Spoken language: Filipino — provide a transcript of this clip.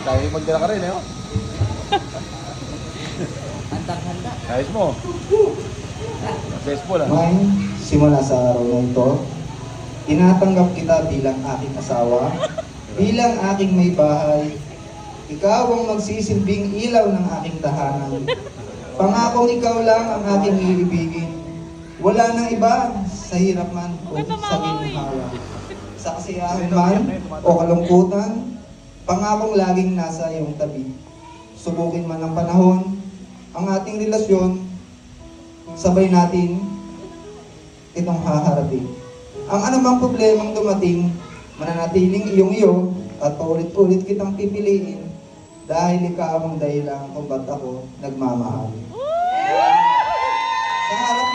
Tayo magdala ka rin, eh. Oh. Handang-handa. Ayos mo. Successful, ah. May simula sa araw na ito, tinatanggap kita bilang aking asawa, bilang aking may bahay. Ikaw ang magsisilbing ilaw ng aking tahanan. Pangakong ikaw lang ang aking iibigin. Wala nang iba sa hirap man o sa ginhawa. Sa kasiyahan man o kalungkutan, pangakong laging nasa iyong tabi. Subukin man ng panahon, ang ating relasyon, sabay natin itong haharapin. Ang anumang problemang dumating, mananatiling iyong-iyo at paulit-ulit kitang pipiliin dahil ikaw ang dahilan kung ba't ako nagmamahal. Sa harap